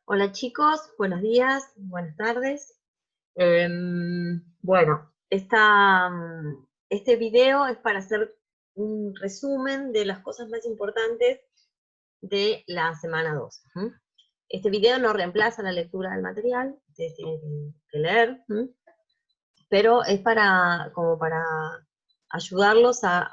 Hola chicos, buenos días, buenas tardes. Bueno, este video es para hacer un resumen de las cosas más importantes de la semana 2. Este video no reemplaza la lectura del material, ustedes tienen que leer, pero es como para ayudarlos a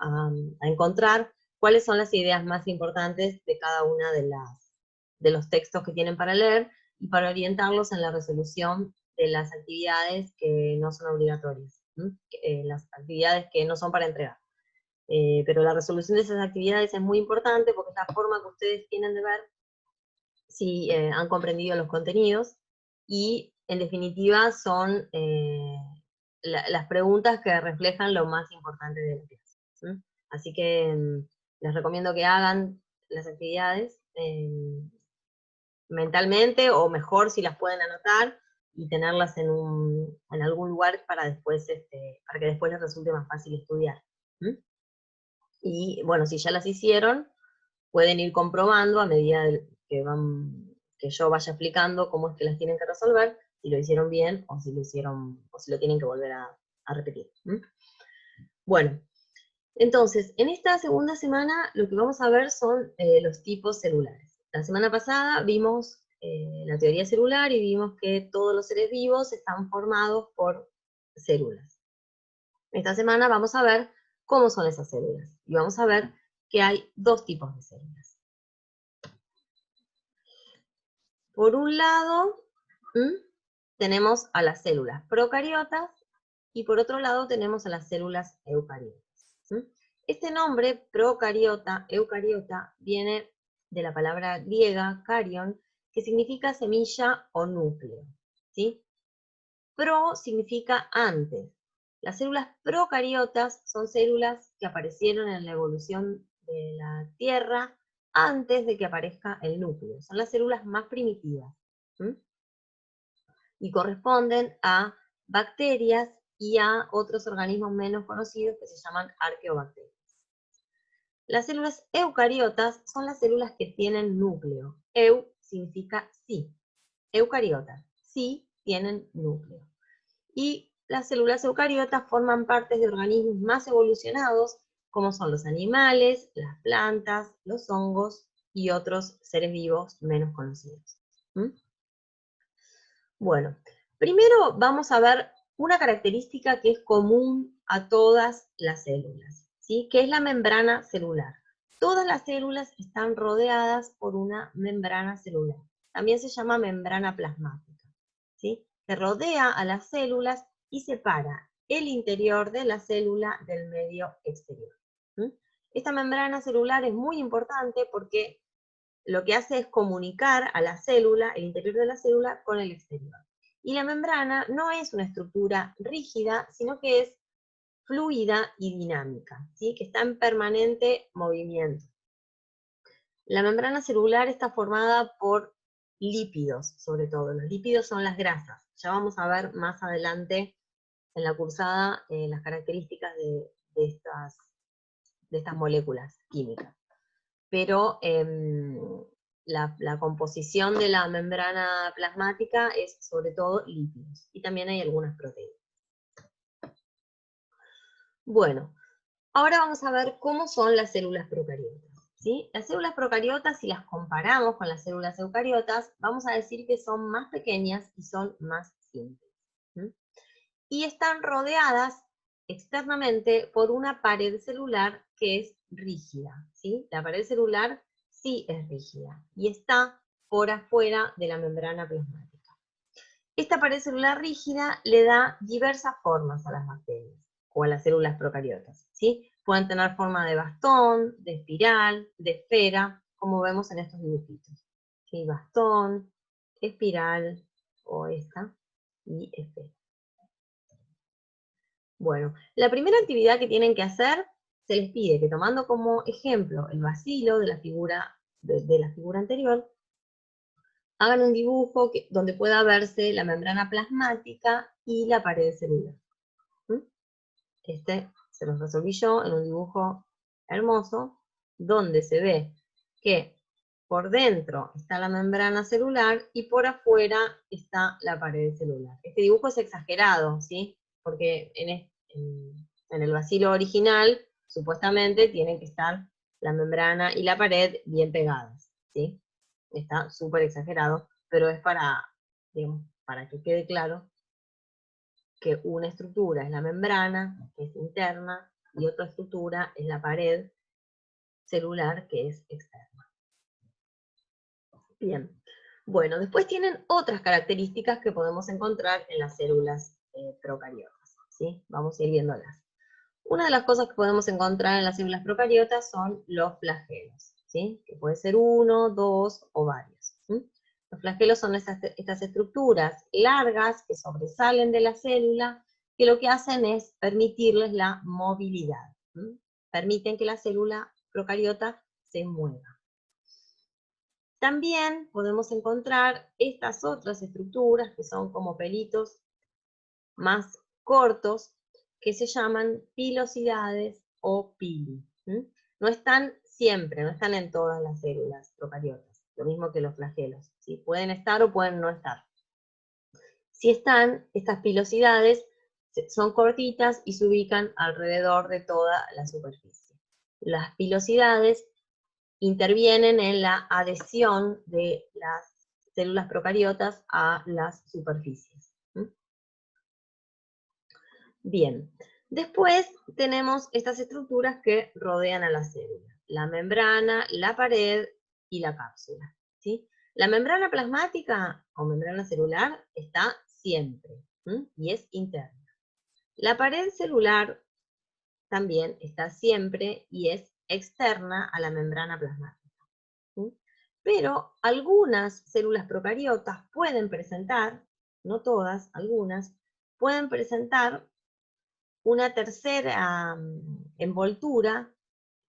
encontrar cuáles son las ideas más importantes de cada una de los textos que tienen para leer y para orientarlos en la resolución de las actividades que no son obligatorias, las actividades que no son para entregar. Pero la resolución de esas actividades es muy importante porque es la forma que ustedes tienen de ver si han comprendido los contenidos y en definitiva son las preguntas que reflejan lo más importante de la clase. Así que les recomiendo que hagan las actividades mentalmente, o mejor si las pueden anotar y tenerlas en algún lugar para para que después les resulte más fácil estudiar. Y bueno, si ya las hicieron, pueden ir comprobando a medida que yo vaya explicando cómo es que las tienen que resolver, si lo hicieron bien o si lo tienen que volver a repetir. Bueno, entonces, en esta segunda semana lo que vamos a ver son los tipos celulares. La semana pasada vimos la teoría celular y vimos que todos los seres vivos están formados por células. Esta semana vamos a ver cómo son esas células y vamos a ver que hay dos tipos de células. Por un lado, tenemos a las células procariotas y por otro lado tenemos a las células eucariotas. Este nombre, procariota, eucariota, viene de la palabra griega carion, que significa semilla o núcleo. ¿Sí? Pro significa antes. Las células procariotas son células que aparecieron en la evolución de la Tierra antes de que aparezca el núcleo. Son las células más primitivas. Y corresponden a bacterias y a otros organismos menos conocidos que se llaman arqueobacterias. Las células eucariotas son las células que tienen núcleo. Eu significa sí. Eucariotas, sí tienen núcleo. Y las células eucariotas forman parte de organismos más evolucionados, como son los animales, las plantas, los hongos y otros seres vivos menos conocidos. Bueno, primero vamos a ver una característica que es común a todas las células, ¿sí? Que es la membrana celular. Todas las células están rodeadas por una membrana celular. También se llama membrana plasmática, ¿sí? Que rodea a las células y separa el interior de la célula del medio exterior. Esta membrana celular es muy importante porque lo que hace es comunicar a la célula, el interior de la célula, con el exterior. Y la membrana no es una estructura rígida, sino que es fluida y dinámica, ¿sí? Que está en permanente movimiento. La membrana celular está formada por lípidos, sobre todo. Los lípidos son las grasas. Ya vamos a ver más adelante en la cursada las características de estas moléculas químicas. Pero la composición de la membrana plasmática es sobre todo lípidos, y también hay algunas proteínas. Bueno, ahora vamos a ver cómo son las células procariotas. ¿Sí? Las células procariotas, si las comparamos con las células eucariotas, vamos a decir que son más pequeñas y son más simples. Y están rodeadas externamente por una pared celular que es rígida. ¿Sí? La pared celular sí es rígida y está por afuera de la membrana plasmática. Esta pared celular rígida le da diversas formas a las bacterias o a las células procariotas, ¿sí? Pueden tener forma de bastón, de espiral, de esfera, como vemos en estos dibujitos. ¿Sí? Bastón, espiral, o esta, y esfera. Bueno, la primera actividad que tienen que hacer, se les pide que tomando como ejemplo el bacilo de la figura, de la figura anterior, hagan un dibujo donde pueda verse la membrana plasmática y la pared celular. Este se los resolví yo en un dibujo hermoso, donde se ve que por dentro está la membrana celular y por afuera está la pared celular. Este dibujo es exagerado, ¿sí? Porque en el bacilo original, supuestamente, tienen que estar la membrana y la pared bien pegadas, ¿sí? Está súper exagerado, pero es para, digamos, para que quede claro que una estructura es la membrana, que es interna, y otra estructura es la pared celular, que es externa. Bien. Bueno, después tienen otras características que podemos encontrar en las células procariotas, ¿sí? Vamos a ir viéndolas. Una de las cosas que podemos encontrar en las células procariotas son los flagelos, ¿sí? Que puede ser uno, dos o varios. ¿Sí? Los flagelos son estas estructuras largas que sobresalen de la célula, que lo que hacen es permitirles la movilidad. ¿Sí? Permiten que la célula procariota se mueva. También podemos encontrar estas otras estructuras que son como pelitos más cortos, que se llaman pilosidades o pili. No están siempre, no están en todas las células procariotas, lo mismo que los flagelos. ¿Sí? Pueden estar o pueden no estar. Si están, estas pilosidades son cortitas y se ubican alrededor de toda la superficie. Las pilosidades intervienen en la adhesión de las células procariotas a las superficies. Bien, después tenemos estas estructuras que rodean a la célula, la membrana, la pared y la cápsula. ¿Sí? La membrana plasmática o membrana celular está siempre, y es interna. La pared celular también está siempre y es externa a la membrana plasmática. Pero algunas células procariotas pueden presentar, no todas, algunas, pueden presentar una tercera envoltura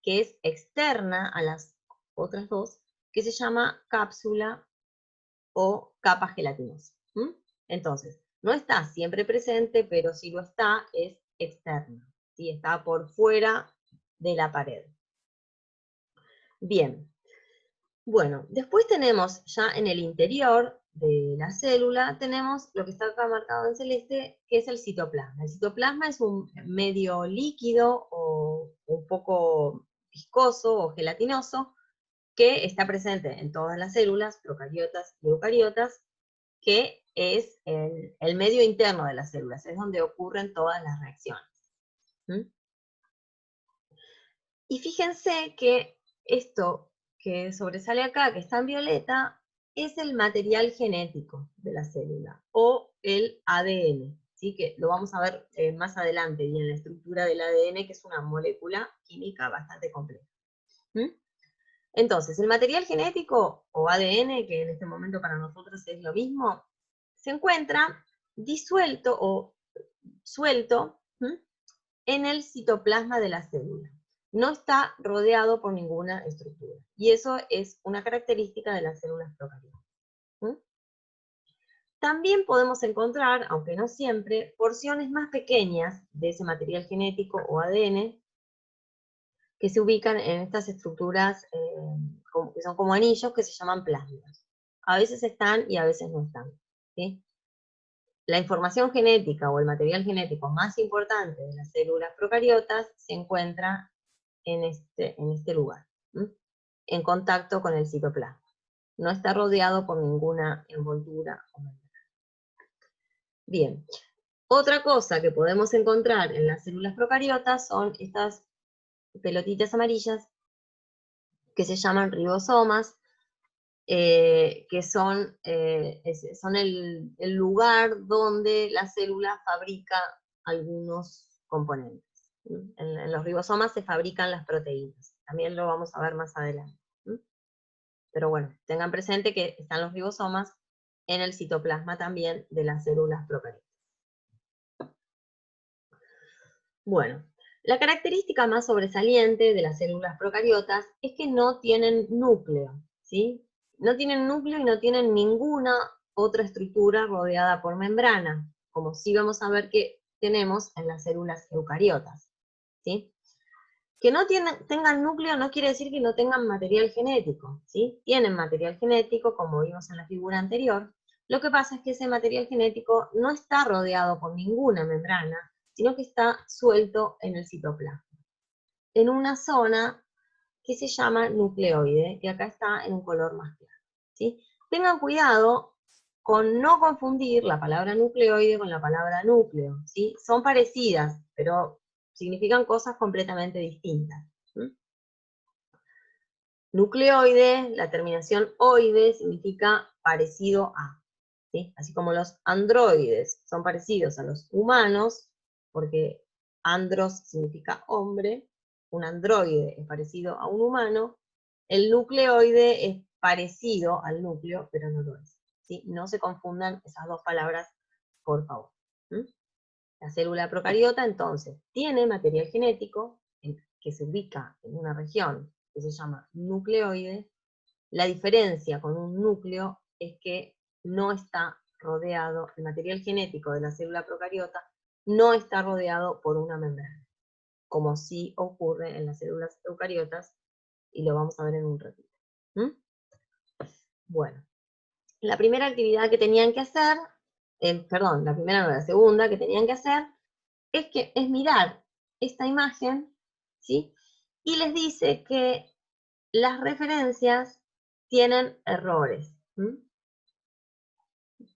que es externa a las otras dos, que se llama cápsula o capa gelatinosa. Entonces, no está siempre presente, pero si lo está, es externa, ¿sí? Está por fuera de la pared. Bien, bueno, después tenemos ya en el interior de la célula, tenemos lo que está acá marcado en celeste, que es el citoplasma. El citoplasma es un medio líquido o un poco viscoso o gelatinoso que está presente en todas las células, procariotas y eucariotas, que es el medio interno de las células, es donde ocurren todas las reacciones. Y fíjense que esto que sobresale acá, que está en violeta, es el material genético de la célula, o el ADN, ¿sí? Que lo vamos a ver más adelante, y en la estructura del ADN, que es una molécula química bastante compleja. Entonces, el material genético, o ADN, que en este momento para nosotros es lo mismo, se encuentra disuelto o suelto en el citoplasma de la célula. No está rodeado por ninguna estructura. Y eso es una característica de las células procariotas. También podemos encontrar, aunque no siempre, porciones más pequeñas de ese material genético o ADN que se ubican en estas estructuras que son como anillos que se llaman plasmidos. A veces están y a veces no están. ¿Sí? La información genética o el material genético más importante de las células procariotas se encuentra en este lugar, en contacto con el citoplasma. No está rodeado por ninguna envoltura o membrana. Bien, otra cosa que podemos encontrar en las células procariotas son estas pelotitas amarillas que se llaman ribosomas, que son el lugar donde la célula fabrica algunos componentes. En los ribosomas se fabrican las proteínas. También lo vamos a ver más adelante. Pero bueno, tengan presente que están los ribosomas en el citoplasma también de las células procariotas. Bueno, la característica más sobresaliente de las células procariotas es que no tienen núcleo, ¿sí? No tienen núcleo y no tienen ninguna otra estructura rodeada por membrana, como sí vamos a ver que tenemos en las células eucariotas, ¿sí? Que no tengan núcleo no quiere decir que no tengan material genético, ¿sí? Tienen material genético, como vimos en la figura anterior. Lo que pasa es que ese material genético no está rodeado por ninguna membrana, sino que está suelto en el citoplasma, en una zona que se llama nucleoide, que acá está en un color más claro, ¿sí? Tengan cuidado con no confundir la palabra nucleoide con la palabra núcleo, ¿sí? Son parecidas, pero significan cosas completamente distintas. Nucleoide, la terminación oide significa parecido a, ¿sí? Así como los androides son parecidos a los humanos, porque andros significa hombre, un androide es parecido a un humano, el nucleoide es parecido al núcleo, pero no lo es, ¿sí? No se confundan esas dos palabras, por favor. La célula procariota, entonces, tiene material genético que se ubica en una región que se llama nucleoide. La diferencia con un núcleo es que no está rodeado, el material genético de la célula procariota no está rodeado por una membrana, como sí ocurre en las células eucariotas, y lo vamos a ver en un ratito. Bueno, la primera actividad que tenían que hacer, perdón, la primera no, la segunda que tenían que hacer, es mirar esta imagen, ¿sí? Y les dice que las referencias tienen errores.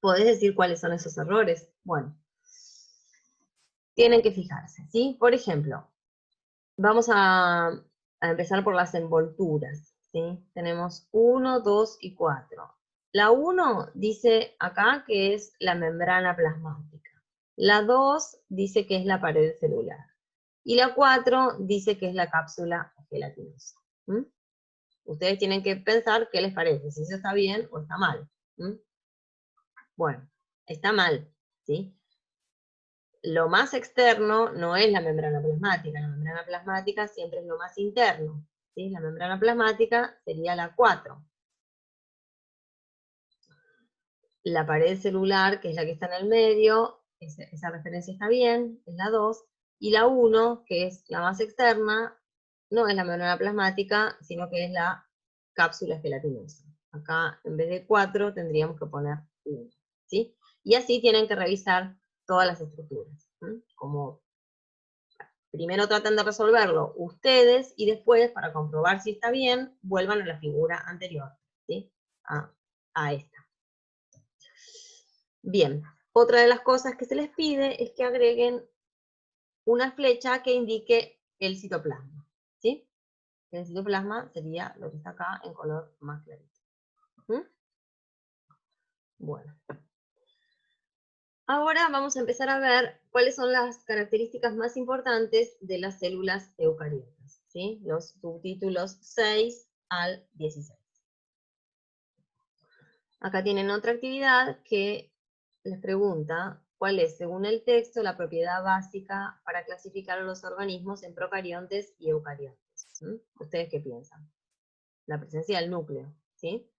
¿Podés decir cuáles son esos errores? Bueno, tienen que fijarse, ¿sí? Por ejemplo, vamos a empezar por las envolturas, ¿sí? Tenemos 1, 2 y 4. La 1 dice acá que es la membrana plasmática. La 2 dice que es la pared celular. Y la 4 dice que es la cápsula gelatinosa. Ustedes tienen que pensar qué les parece, si eso está bien o está mal. Bueno, está mal, ¿sí? Lo más externo no es la membrana plasmática siempre es lo más interno, ¿sí? La membrana plasmática sería la 4. La pared celular, que es la que está en el medio, esa referencia está bien, es la 2, y la 1, que es la más externa, no es la membrana plasmática, sino que es la cápsula gelatinosa. Acá, en vez de 4, tendríamos que poner 1, ¿sí? Y así tienen que revisar todas las estructuras, como primero traten de resolverlo ustedes, y después, para comprobar si está bien, vuelvan a la figura anterior, ¿sí? A esta. Bien, otra de las cosas que se les pide es que agreguen una flecha que indique el citoplasma, ¿sí? El citoplasma sería lo que está acá en color más clarito. Bueno. Ahora vamos a empezar a ver cuáles son las características más importantes de las células eucariotas, ¿sí? Los subtítulos 6 al 16. Acá tienen otra actividad que les pregunta cuál es, según el texto, la propiedad básica para clasificar a los organismos en procariontes y eucariontes. ¿Ustedes qué piensan? La presencia del núcleo, ¿sí?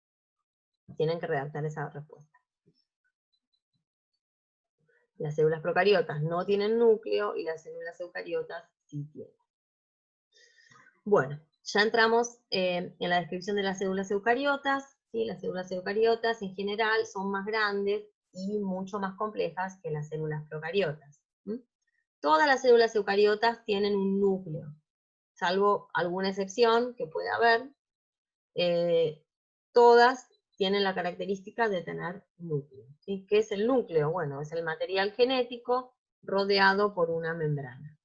Tienen que redactar esa respuesta. Las células procariotas no tienen núcleo y las células eucariotas sí tienen. Bueno, ya entramos en la descripción de las células eucariotas. ¿Sí? Las células eucariotas en general son más grandes y mucho más complejas que las células procariotas. Todas las células eucariotas tienen un núcleo, salvo alguna excepción que puede haber. Todas tienen la característica de tener núcleo. ¿Sí? ¿Qué es el núcleo? Bueno, es el material genético rodeado por una membrana.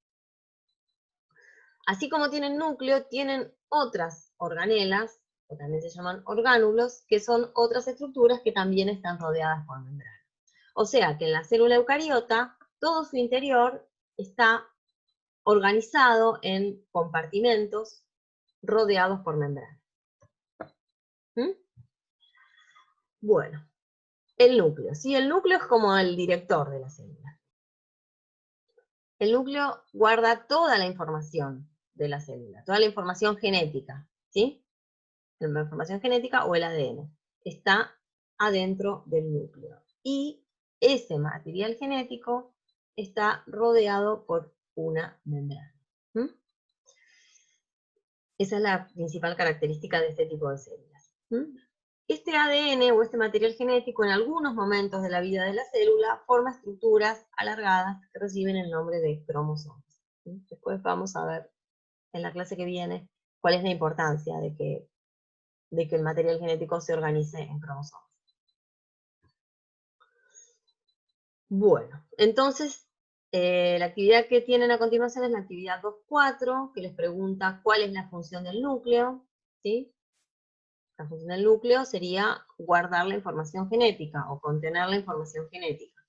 Así como tienen núcleo, tienen otras organelas, que también se llaman orgánulos, que son otras estructuras que también están rodeadas por membrana. O sea que en la célula eucariota, todo su interior está organizado en compartimentos rodeados por membrana. Bueno, el núcleo. ¿Sí? El núcleo es como el director de la célula. El núcleo guarda toda la información de la célula, toda la información genética, ¿sí? La información genética o el ADN, está adentro del núcleo. Y ese material genético está rodeado por una membrana. Esa es la principal característica de este tipo de células. Este ADN o este material genético en algunos momentos de la vida de la célula forma estructuras alargadas que reciben el nombre de cromosomas. Después vamos a ver en la clase que viene cuál es la importancia de que el material genético se organice en cromosomas. Bueno, entonces la actividad que tienen a continuación es la actividad 2.4, que les pregunta cuál es la función del núcleo, ¿sí? La función del núcleo sería guardar la información genética o contener la información genética.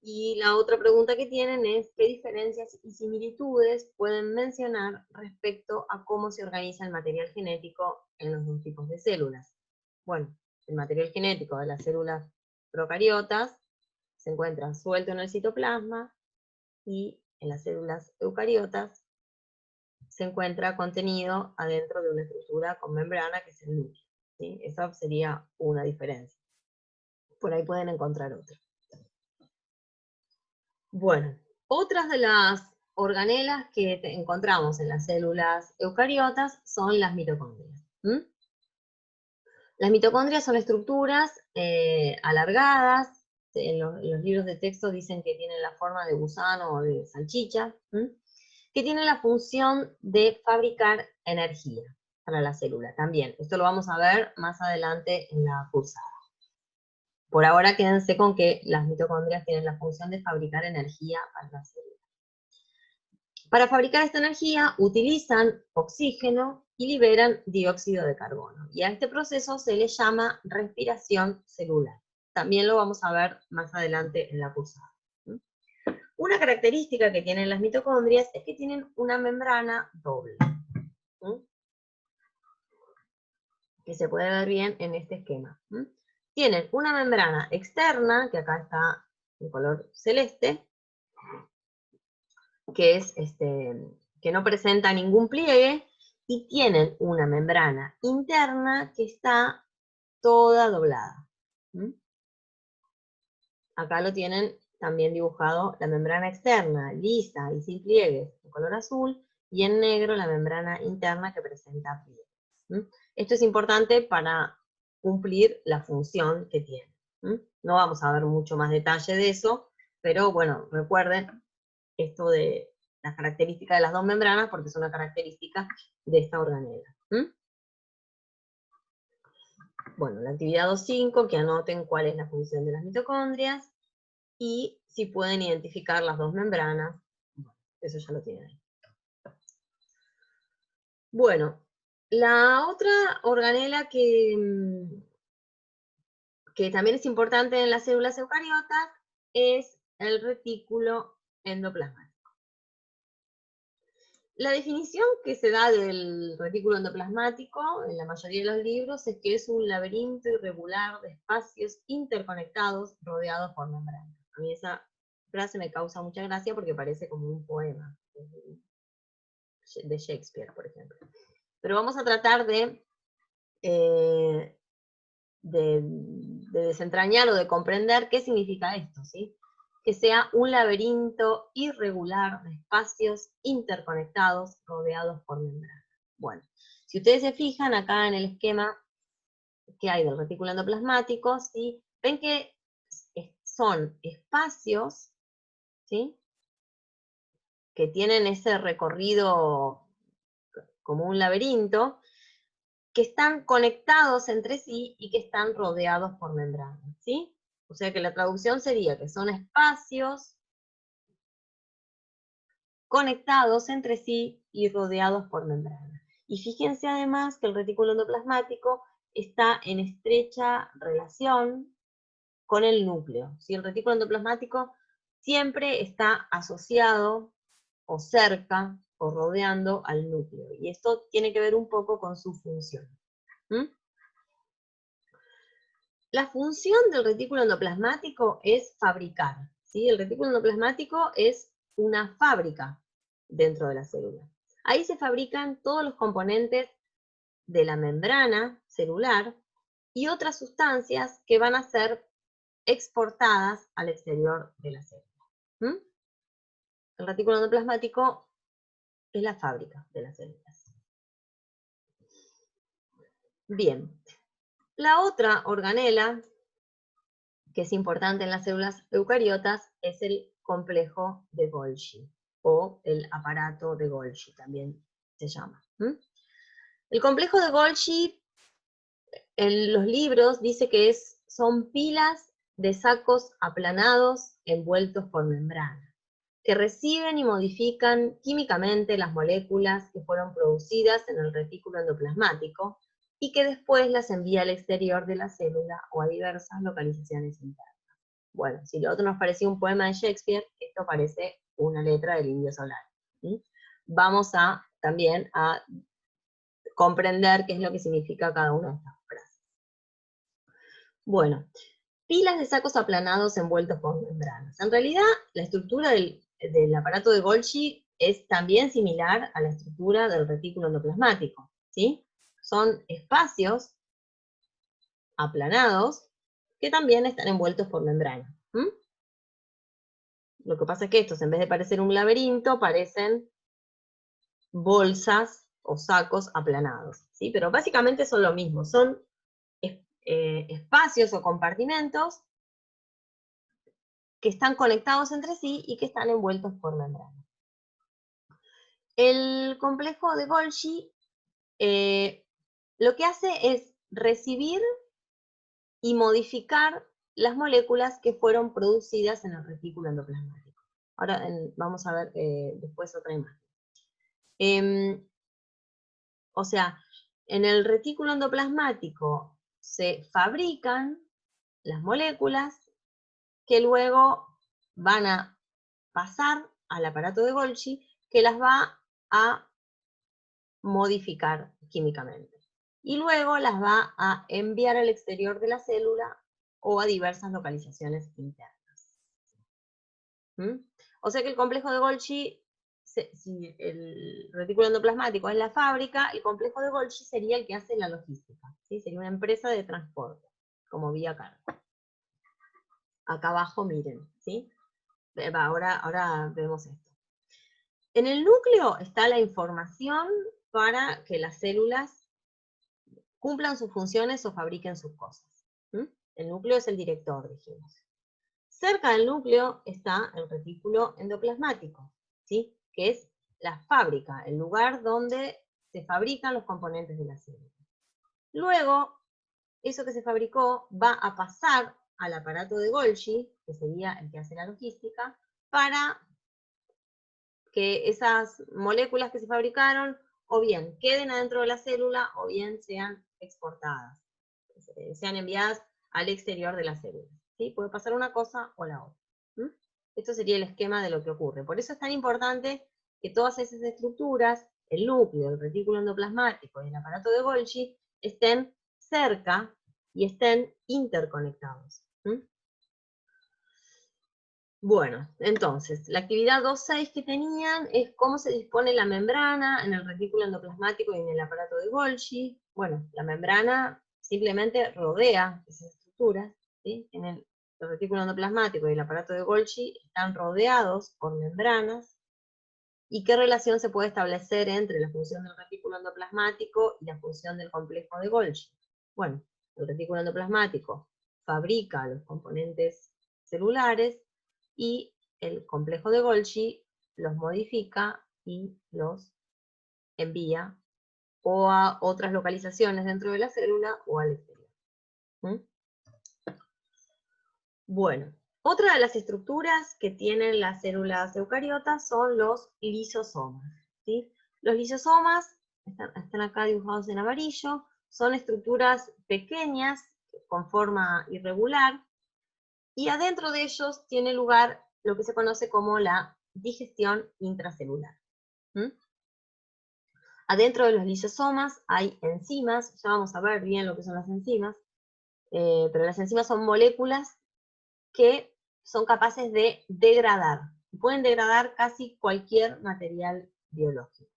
Y la otra pregunta que tienen es qué diferencias y similitudes pueden mencionar respecto a cómo se organiza el material genético en los dos tipos de células. Bueno, el material genético de las células procariotas se encuentra suelto en el citoplasma y en las células eucariotas se encuentra contenido adentro de una estructura con membrana que es el núcleo. ¿Sí? Esa sería una diferencia. Por ahí pueden encontrar otra. Bueno, otras de las organelas que encontramos en las células eucariotas son las mitocondrias. Las mitocondrias son estructuras alargadas, en los libros de texto dicen que tienen la forma de gusano o de salchicha, que tienen la función de fabricar energía para la célula también. Esto lo vamos a ver más adelante en la cursada. Por ahora quédense con que las mitocondrias tienen la función de fabricar energía para la célula. Para fabricar esta energía utilizan oxígeno y liberan dióxido de carbono. Y a este proceso se le llama respiración celular. También lo vamos a ver más adelante en la cursada. Una característica que tienen las mitocondrias es que tienen una membrana doble. Que se puede ver bien en este esquema. Tienen una membrana externa, que acá está en color celeste, que es que no presenta ningún pliegue, y tienen una membrana interna que está toda doblada. Acá lo tienen también dibujado la membrana externa, lisa y sin pliegues, en color azul, y en negro la membrana interna que presenta pliegues. Esto es importante para cumplir la función que tiene. No vamos a ver mucho más detalle de eso, pero bueno, recuerden esto de las características de las dos membranas, porque es una característica de esta organela. Bueno, la actividad 2.5, que anoten cuál es la función de las mitocondrias, y si pueden identificar las dos membranas, bueno, eso ya lo tienen ahí. Bueno, la otra organela que también es importante en las células eucariotas es el retículo endoplasmático. La definición que se da del retículo endoplasmático en la mayoría de los libros es que es un laberinto irregular de espacios interconectados rodeados por membranas. A mí esa frase me causa mucha gracia porque parece como un poema de Shakespeare, por ejemplo. Pero vamos a tratar de desentrañar o de comprender qué significa esto, ¿sí? Que sea un laberinto irregular de espacios interconectados rodeados por membranas. Bueno, si ustedes se fijan acá en el esquema que hay del retículo endoplasmático, ¿sí? Ven que son espacios, ¿sí? Que tienen ese recorrido como un laberinto, que están conectados entre sí y que están rodeados por membranas, ¿sí? O sea que la traducción sería que son espacios conectados entre sí y rodeados por membranas. Y fíjense además que el retículo endoplasmático está en estrecha relación con el núcleo, ¿sí? El retículo endoplasmático siempre está asociado o cerca o rodeando al núcleo, y esto tiene que ver un poco con su función. La función del retículo endoplasmático es fabricar, ¿sí? El retículo endoplasmático es una fábrica dentro de la célula. Ahí se fabrican todos los componentes de la membrana celular y otras sustancias que van a ser exportadas al exterior de la célula. El retículo endoplasmático es la fábrica de las células. Bien, la otra organela que es importante en las células eucariotas es el complejo de Golgi, o el aparato de Golgi también se llama. El complejo de Golgi, en los libros, dice que son pilas de sacos aplanados envueltos por membrana, que reciben y modifican químicamente las moléculas que fueron producidas en el retículo endoplasmático y que después las envía al exterior de la célula o a diversas localizaciones internas. Bueno, si lo otro nos parecía un poema de Shakespeare, esto parece una letra del Indio Solari. Vamos también a comprender qué es lo que significa cada una de estas frases. Bueno, pilas de sacos aplanados envueltos por membranas. En realidad, la estructura del aparato de Golgi es también similar a la estructura del retículo endoplasmático, ¿sí? Son espacios aplanados que también están envueltos por membrana. Lo que pasa es que estos, en vez de parecer un laberinto, parecen bolsas o sacos aplanados, ¿sí? Pero básicamente son lo mismo, son espacios o compartimentos que están conectados entre sí y que están envueltos por membrana. El complejo de Golgi lo que hace es recibir y modificar las moléculas que fueron producidas en el retículo endoplasmático. Ahora vamos a ver después otra imagen. O sea, en el retículo endoplasmático se fabrican las moléculas que luego van a pasar al aparato de Golgi, que las va a modificar químicamente. Y luego las va a enviar al exterior de la célula o a diversas localizaciones internas. O sea que el complejo de Golgi, si el retículo endoplasmático es la fábrica, el complejo de Golgi sería el que hace la logística, ¿sí? Sería una empresa de transporte, como vía carga. Acá abajo miren, ¿sí? Ahora vemos esto. En el núcleo está la información para que las células cumplan sus funciones o fabriquen sus cosas. El núcleo es el director, dijimos. Cerca del núcleo está el retículo endoplasmático, ¿sí? Que es la fábrica, el lugar donde se fabrican los componentes de la célula. Luego, eso que se fabricó va a pasar al aparato de Golgi, que sería el que hace la logística, para que esas moléculas que se fabricaron o bien queden adentro de la célula o bien sean exportadas, sean enviadas al exterior de la célula. ¿Sí? Puede pasar una cosa o la otra. Esto sería el esquema de lo que ocurre. Por eso es tan importante que todas esas estructuras, el núcleo, el retículo endoplasmático y el aparato de Golgi, estén cerca y estén interconectados. Bueno, entonces, la actividad 2.6 que tenían es cómo se dispone la membrana en el retículo endoplasmático y en el aparato de Golgi. Bueno, la membrana simplemente rodea esas estructuras, ¿sí? En el retículo endoplasmático y el aparato de Golgi están rodeados por membranas. ¿Y qué relación se puede establecer entre la función del retículo endoplasmático y la función del complejo de Golgi? Bueno, el retículo endoplasmático fabrica los componentes celulares y el complejo de Golgi los modifica y los envía o a otras localizaciones dentro de la célula o al exterior. Bueno, otra de las estructuras que tienen las células eucariotas son los lisosomas, ¿sí? Los lisosomas, están acá dibujados en amarillo, son estructuras pequeñas con forma irregular, y adentro de ellos tiene lugar lo que se conoce como la digestión intracelular. Adentro de los lisosomas hay enzimas, ya vamos a ver bien lo que son las enzimas, pero las enzimas son moléculas que son capaces de degradar, pueden degradar casi cualquier material biológico.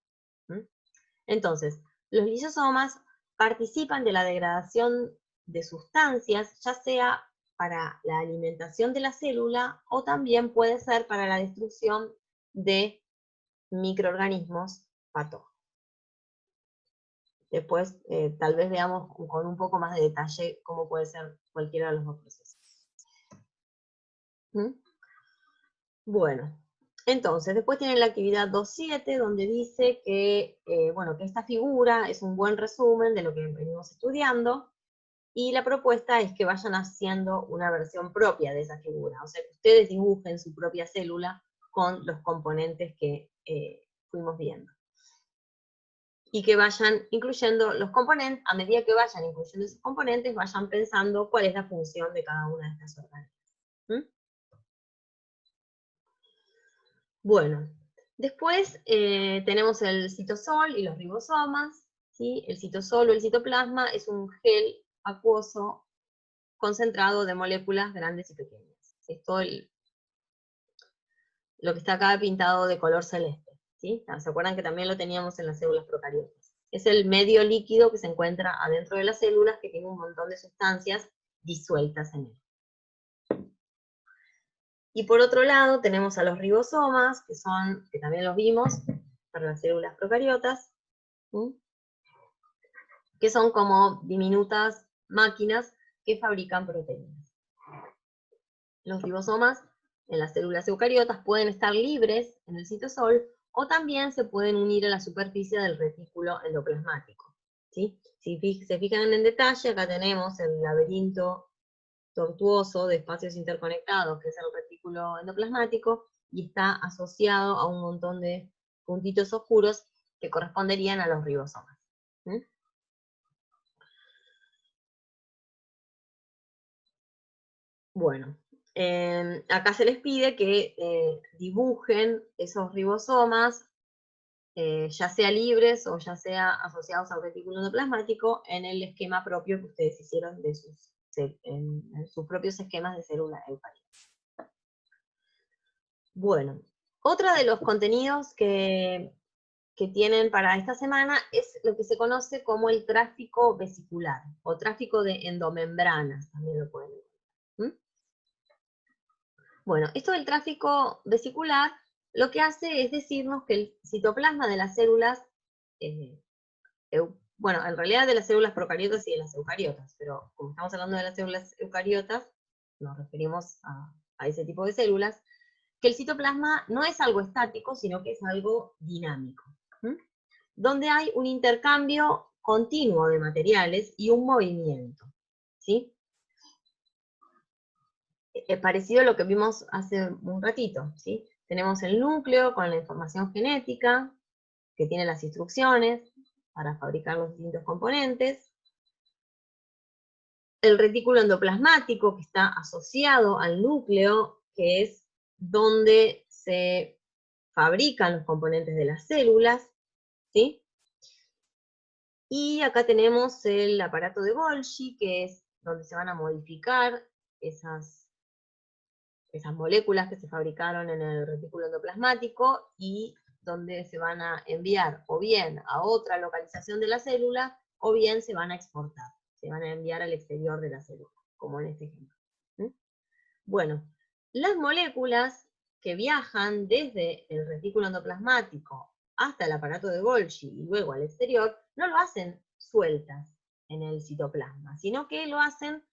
Entonces, los lisosomas participan de la degradación de sustancias, ya sea para la alimentación de la célula o también puede ser para la destrucción de microorganismos patógeno. Después, tal vez veamos con un poco más de detalle cómo puede ser cualquiera de los dos procesos. ¿Mm? Bueno, entonces, después tienen la actividad 2.7, donde dice que, bueno, que esta figura es un buen resumen de lo que venimos estudiando, y la propuesta es que vayan haciendo una versión propia de esa figura, o sea, que ustedes dibujen su propia célula con los componentes que fuimos viendo. Y que vayan incluyendo los componentes, a medida que vayan incluyendo esos componentes, vayan pensando cuál es la función de cada una de estas organismos. ¿Mm? Bueno, después tenemos el citosol y los ribosomas, ¿sí? El citosol o el citoplasma es un gel acuoso concentrado de moléculas grandes y pequeñas. Esto lo que está acá pintado de color celeste, ¿sí? ¿Se acuerdan que también lo teníamos en las células procariotas? Es el medio líquido que se encuentra adentro de las células, que tiene un montón de sustancias disueltas en él. Y por otro lado tenemos a los ribosomas, que también los vimos para las células procariotas, ¿sí? Que son como diminutas máquinas que fabrican proteínas. Los ribosomas en las células eucariotas pueden estar libres en el citosol, o también se pueden unir a la superficie del retículo endoplasmático, ¿sí? Si se fijan en detalle, acá tenemos el laberinto tortuoso de espacios interconectados, que es el retículo endoplasmático, y está asociado a un montón de puntitos oscuros que corresponderían a los ribosomas. ¿Sí? Bueno, acá se les pide que dibujen esos ribosomas, ya sea libres o ya sea asociados al retículo endoplasmático, en el esquema propio que ustedes hicieron de en sus propios esquemas de célula eucariota. Bueno, otro de los contenidos que tienen para esta semana es lo que se conoce como el tráfico vesicular, o tráfico de endomembranas, también lo pueden ver. Bueno, esto del tráfico vesicular lo que hace es decirnos que el citoplasma de las células, bueno, en realidad de las células procariotas y de las eucariotas, pero como estamos hablando de las células eucariotas, nos referimos a ese tipo de células, que el citoplasma no es algo estático, sino que es algo dinámico, donde hay un intercambio continuo de materiales y un movimiento, ¿sí? Parecido a lo que vimos hace un ratito, ¿sí? Tenemos el núcleo con la información genética, que tiene las instrucciones para fabricar los distintos componentes, el retículo endoplasmático, que está asociado al núcleo, que es donde se fabrican los componentes de las células, ¿sí? Y acá tenemos el aparato de Golgi, que es donde se van a modificar esas moléculas que se fabricaron en el retículo endoplasmático, y donde se van a enviar o bien a otra localización de la célula, o bien se van a exportar, se van a enviar al exterior de la célula, como en este ejemplo. Bueno, las moléculas que viajan desde el retículo endoplasmático hasta el aparato de Golgi y luego al exterior, no lo hacen sueltas en el citoplasma, sino que lo hacen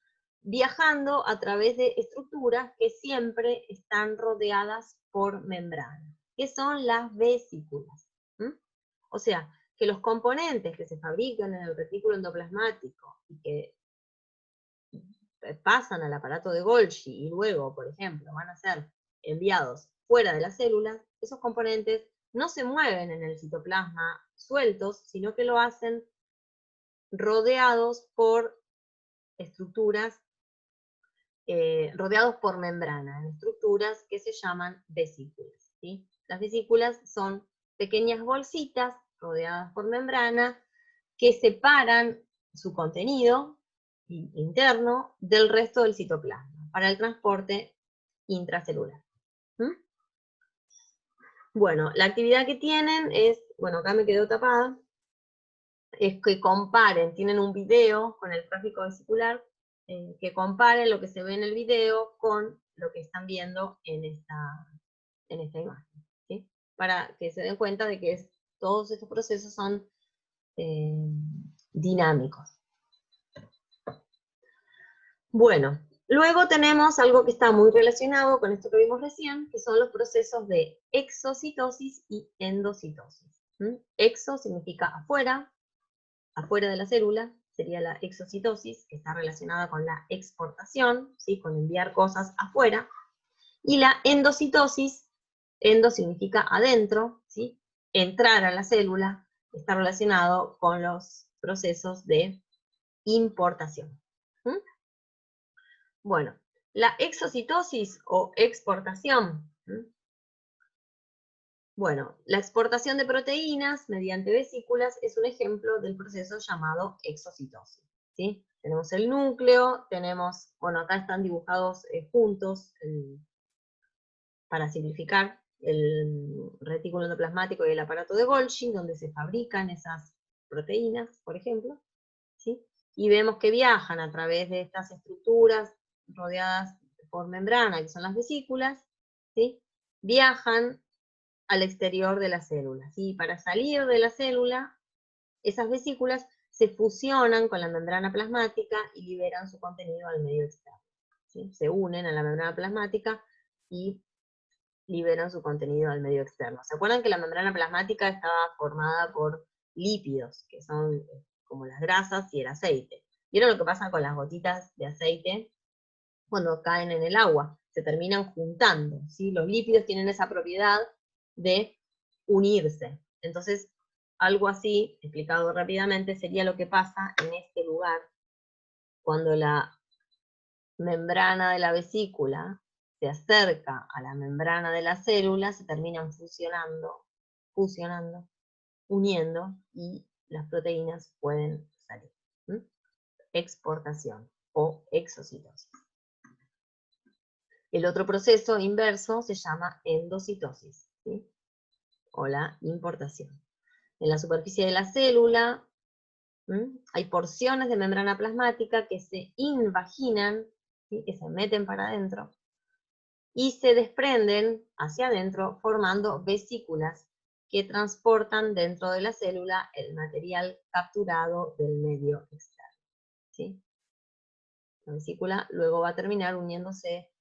viajando a través de estructuras que siempre están rodeadas por membrana, que son las vesículas. O sea, que los componentes que se fabrican en el retículo endoplasmático y que pasan al aparato de Golgi y luego, por ejemplo, van a ser enviados fuera de las células, esos componentes no se mueven en el citoplasma sueltos, sino que lo hacen rodeados por estructuras, rodeados por membrana, en estructuras que se llaman vesículas, ¿sí? Las vesículas son pequeñas bolsitas rodeadas por membrana que separan su contenido interno del resto del citoplasma para el transporte intracelular. Bueno, la actividad que tienen es, bueno, acá me quedó tapada, es que comparen, tienen un video con el tráfico vesicular, que comparen lo que se ve en el video con lo que están viendo en esta imagen, ¿sí? Para que se den cuenta de que es Todos estos procesos son dinámicos. Bueno, luego tenemos algo que está muy relacionado con esto que vimos recién, que son los procesos de exocitosis y endocitosis. Exo significa afuera, afuera de la célula, sería la exocitosis, que está relacionada con la exportación, ¿sí? Con enviar cosas afuera, y la endocitosis, endo significa adentro, ¿sí? Entrar a la célula, está relacionado con los procesos de importación. Bueno, la exocitosis o exportación. Bueno, la exportación de proteínas mediante vesículas es un ejemplo del proceso llamado exocitosis. ¿Sí? Tenemos el núcleo, tenemos, bueno, acá están dibujados juntos, para simplificar, el retículo endoplasmático y el aparato de Golgi, donde se fabrican esas proteínas, por ejemplo, ¿sí? Y vemos que viajan a través de estas estructuras rodeadas por membrana, que son las vesículas, ¿sí? Viajan al exterior de la célula, ¿sí? Para salir de la célula, esas vesículas se fusionan con la membrana plasmática y liberan su contenido al medio externo, ¿sí? Se unen a la membrana plasmática y liberan su contenido al medio externo. ¿Se acuerdan que la membrana plasmática estaba formada por lípidos, que son como las grasas y el aceite? ¿Vieron lo que pasa con las gotitas de aceite cuando caen en el agua? Se terminan juntando, ¿sí? Los lípidos tienen esa propiedad de unirse. Entonces, algo así, explicado rápidamente, sería lo que pasa en este lugar cuando la membrana de la vesícula se acerca a la membrana de la célula, se terminan fusionando, uniendo, y las proteínas pueden salir. Exportación o exocitosis. El otro proceso inverso se llama endocitosis, ¿sí? O la importación. En la superficie de la célula hay porciones de membrana plasmática que se invaginan, ¿sí? Que se meten para adentro, y se desprenden hacia adentro formando vesículas que transportan dentro de la célula el material capturado del medio externo, ¿sí? La vesícula luego va a terminar uniéndose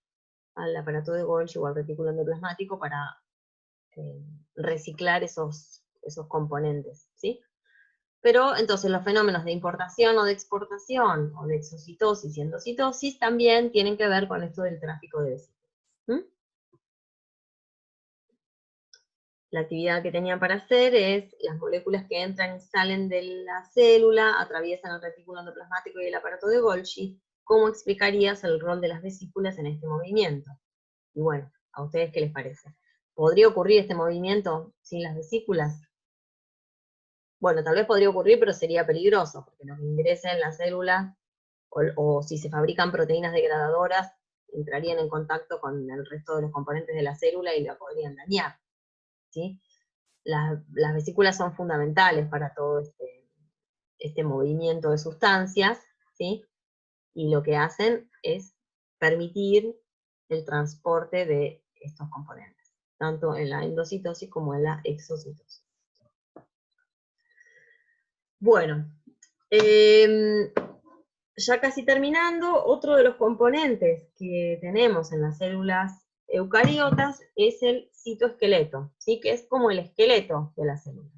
al aparato de Golgi o al retículo endoplasmático para reciclar esos componentes, ¿sí? Pero entonces los fenómenos de importación o de exportación, o de exocitosis y endocitosis, también tienen que ver con esto del tráfico de vesículas. La actividad que tenían para hacer es, las moléculas que entran y salen de la célula atraviesan el retículo endoplasmático y el aparato de Golgi. ¿Cómo explicarías el rol de las vesículas en este movimiento? Y bueno, ¿a ustedes qué les parece? ¿Podría ocurrir este movimiento sin las vesículas? Bueno, tal vez podría ocurrir, pero sería peligroso, porque lo que ingresa en la célula, o si se fabrican proteínas degradadoras, entrarían en contacto con el resto de los componentes de la célula y la podrían dañar, ¿sí? Las vesículas son fundamentales para todo este movimiento de sustancias, ¿sí? Y lo que hacen es permitir el transporte de estos componentes, tanto en la endocitosis como en la exocitosis. Bueno, ya casi terminando, otro de los componentes que tenemos en las células eucariotas es el citoesqueleto, ¿sí? Que es como el esqueleto de la célula.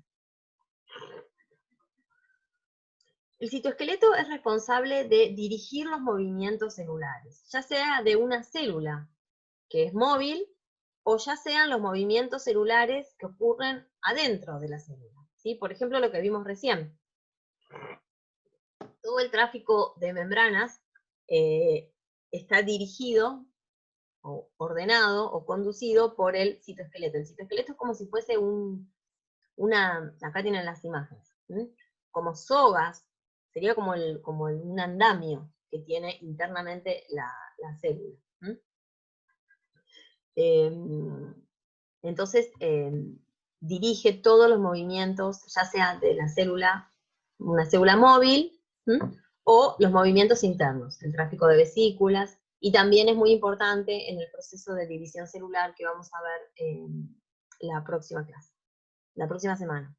El citoesqueleto es responsable de dirigir los movimientos celulares, ya sea de una célula que es móvil, o ya sean los movimientos celulares que ocurren adentro de la célula, ¿sí? Por ejemplo, lo que vimos recién. Todo el tráfico de membranas está dirigido, o ordenado, o conducido por el citoesqueleto. El citoesqueleto es como si fuese acá tienen las imágenes, como sogas, sería como un andamio que tiene internamente la célula. Entonces, dirige todos los movimientos, ya sea de la célula, una célula móvil, o los movimientos internos, el tráfico de vesículas, y también es muy importante en el proceso de división celular que vamos a ver en la próxima clase, la próxima semana.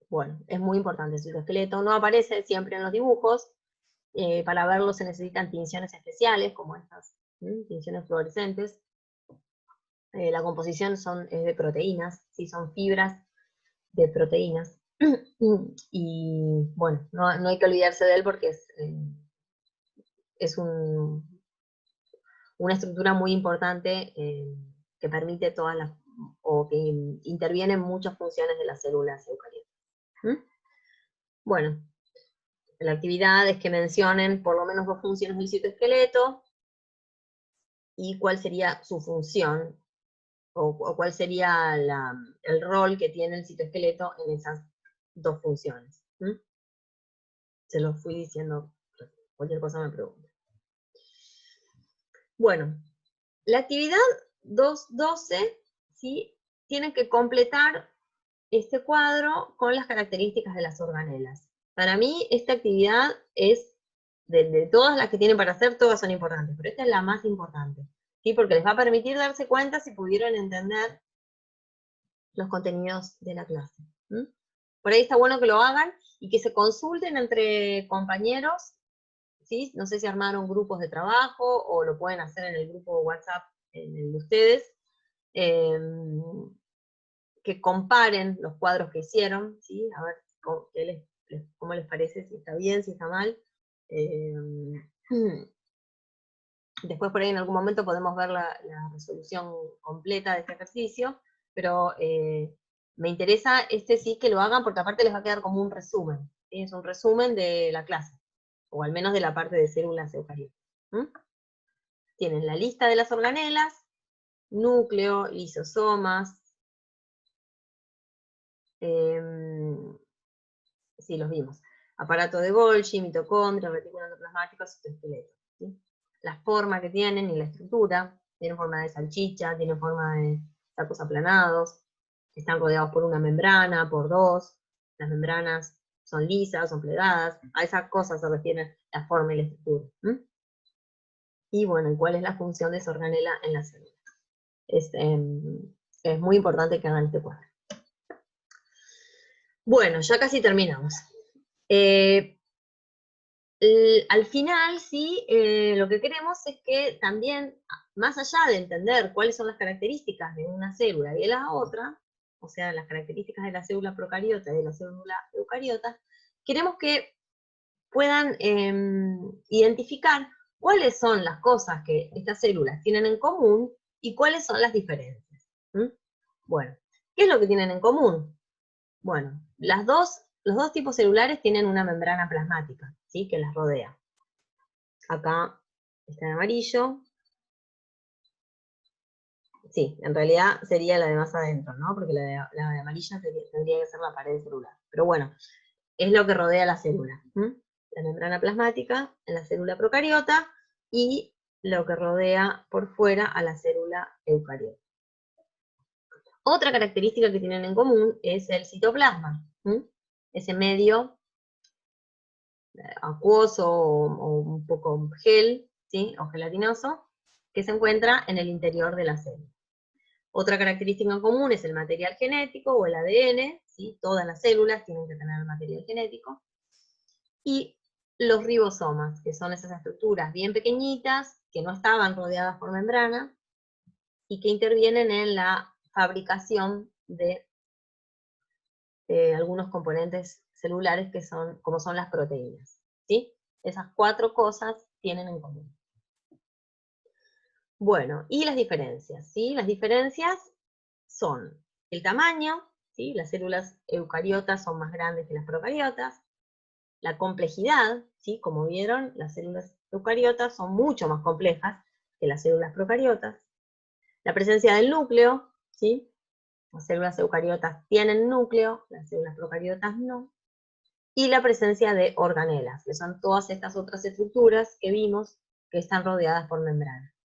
Bueno, es muy importante el citoesqueleto. No aparece siempre en los dibujos. Para verlo se necesitan tinciones especiales, como estas, tinciones fluorescentes. La composición es de proteínas, ¿sí? Son fibras de proteínas. Y bueno, no hay que olvidarse de él porque es una estructura muy importante que permite o que interviene en muchas funciones de las células eucariotas. Bueno, la actividad es que mencionen por lo menos 2 funciones del citoesqueleto y cuál sería su función, o cuál sería el rol que tiene el citoesqueleto en esas 2 funciones. Se los fui diciendo, cualquier cosa me pregunta. Bueno, la actividad 2.12, ¿sí? Tienen que completar este cuadro con las características de las organelas. Para mí, esta actividad es, de todas las que tienen para hacer, todas son importantes, pero esta es la más importante, ¿sí? Porque les va a permitir darse cuenta si pudieron entender los contenidos de la clase. Por ahí está bueno que lo hagan y que se consulten entre compañeros, ¿sí? No sé si armaron grupos de trabajo o lo pueden hacer en el grupo WhatsApp, en el de ustedes, que comparen los cuadros que hicieron, ¿sí? A ver cómo les parece, si está bien, si está mal. Después por ahí en algún momento podemos ver la resolución completa de este ejercicio, pero me interesa sí que lo hagan porque aparte les va a quedar como un resumen, ¿sí? Es un resumen de la clase, o al menos de la parte de células eucariotas. Tienen la lista de las organelas, núcleo, lisosomas, sí, los vimos. Aparato de Golgi, mitocondria, retículo endoplasmático, citoesqueleto, ¿sí? La forma que tienen y la estructura, tienen forma de salchicha, tienen forma de sacos aplanados, están rodeados por una membrana, por 2, las membranas son lisas, son plegadas, a esas cosas se refiere la forma y la estructura. Y bueno, ¿cuál es la función de esa organela en la célula? Es muy importante que hagan este cuadro. Bueno, ya casi terminamos. Al final, sí, lo que queremos es que también, más allá de entender cuáles son las características de una célula y de la otra, o sea, las características de la célula procariota y de la célula eucariota, queremos que puedan identificar cuáles son las cosas que estas células tienen en común y cuáles son las diferencias. Bueno, ¿qué es lo que tienen en común? Bueno, los dos tipos celulares tienen una membrana plasmática, ¿sí? Que las rodea. Acá está en amarillo. Sí, en realidad sería la de más adentro, ¿no? Porque la de amarilla tendría que ser la pared celular. Pero bueno, es lo que rodea la célula. La membrana plasmática en la célula procariota y lo que rodea por fuera a la célula eucariota. Otra característica que tienen en común es el citoplasma. Ese medio acuoso o un poco gel, ¿sí? O gelatinoso, que se encuentra en el interior de la célula. Otra característica en común es el material genético o el ADN, ¿sí? Todas las células tienen que tener material genético. Y los ribosomas, que son esas estructuras bien pequeñitas, que no estaban rodeadas por membrana, y que intervienen en la fabricación de algunos componentes celulares como son las proteínas, ¿sí? Esas 4 cosas tienen en común. Bueno, y las diferencias, ¿sí? Las diferencias son el tamaño, ¿sí? Las células eucariotas son más grandes que las procariotas. La complejidad, ¿sí? Como vieron, las células eucariotas son mucho más complejas que las células procariotas. La presencia del núcleo, ¿sí? Las células eucariotas tienen núcleo, las células procariotas no. Y la presencia de organelas, que son todas estas otras estructuras que vimos que están rodeadas por membrana.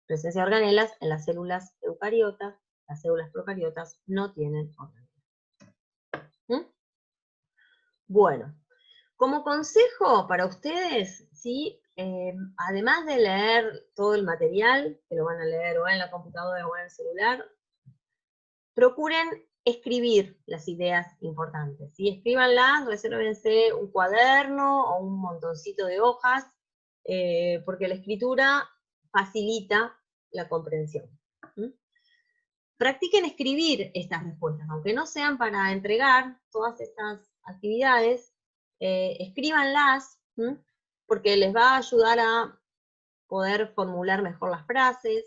Presencia de organelas en las células eucariotas, las células procariotas no tienen organelas. Bueno, como consejo para ustedes, ¿sí? Además de leer todo el material, que lo van a leer o en la computadora o en el celular, procuren escribir las ideas importantes, ¿sí? Escríbanlas, resérvense un cuaderno o un montoncito de hojas, porque la escritura facilita la comprensión. ¿Mm? Practiquen escribir estas respuestas, aunque no sean para entregar todas estas actividades, escríbanlas, ¿m? Porque les va a ayudar a poder formular mejor las frases,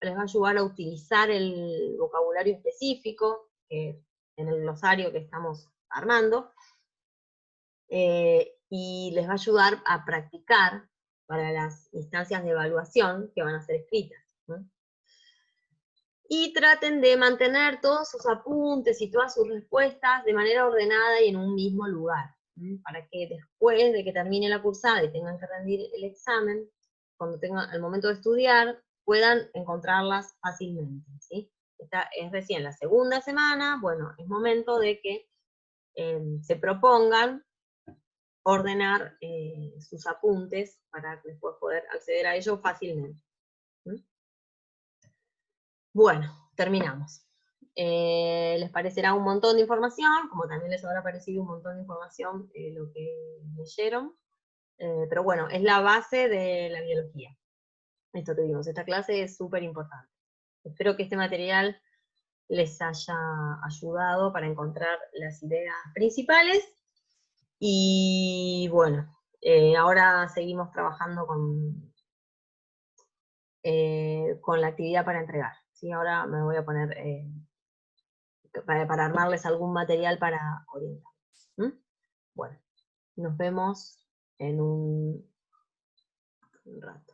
les va a ayudar a utilizar el vocabulario específico en el glosario que estamos armando, y les va a ayudar a practicar para las instancias de evaluación que van a ser escritas. ¿No? Y traten de mantener todos sus apuntes y todas sus respuestas de manera ordenada y en un mismo lugar, para que después de que termine la cursada y tengan que rendir el examen, cuando tengan el momento de estudiar, puedan encontrarlas fácilmente, ¿sí? Esta es recién la segunda semana, bueno, es momento de que se propongan ordenar sus apuntes para después poder acceder a ellos fácilmente. Bueno, terminamos. Les parecerá un montón de información, como también les habrá parecido un montón de información lo que leyeron, pero bueno, es la base de la biología. Esto que vimos, esta clase es súper importante. Espero que este material les haya ayudado para encontrar las ideas principales, y bueno, ahora seguimos trabajando con la actividad para entregar. ¿Sí? Ahora me voy a poner para armarles algún material para orientar. Bueno, nos vemos en un rato.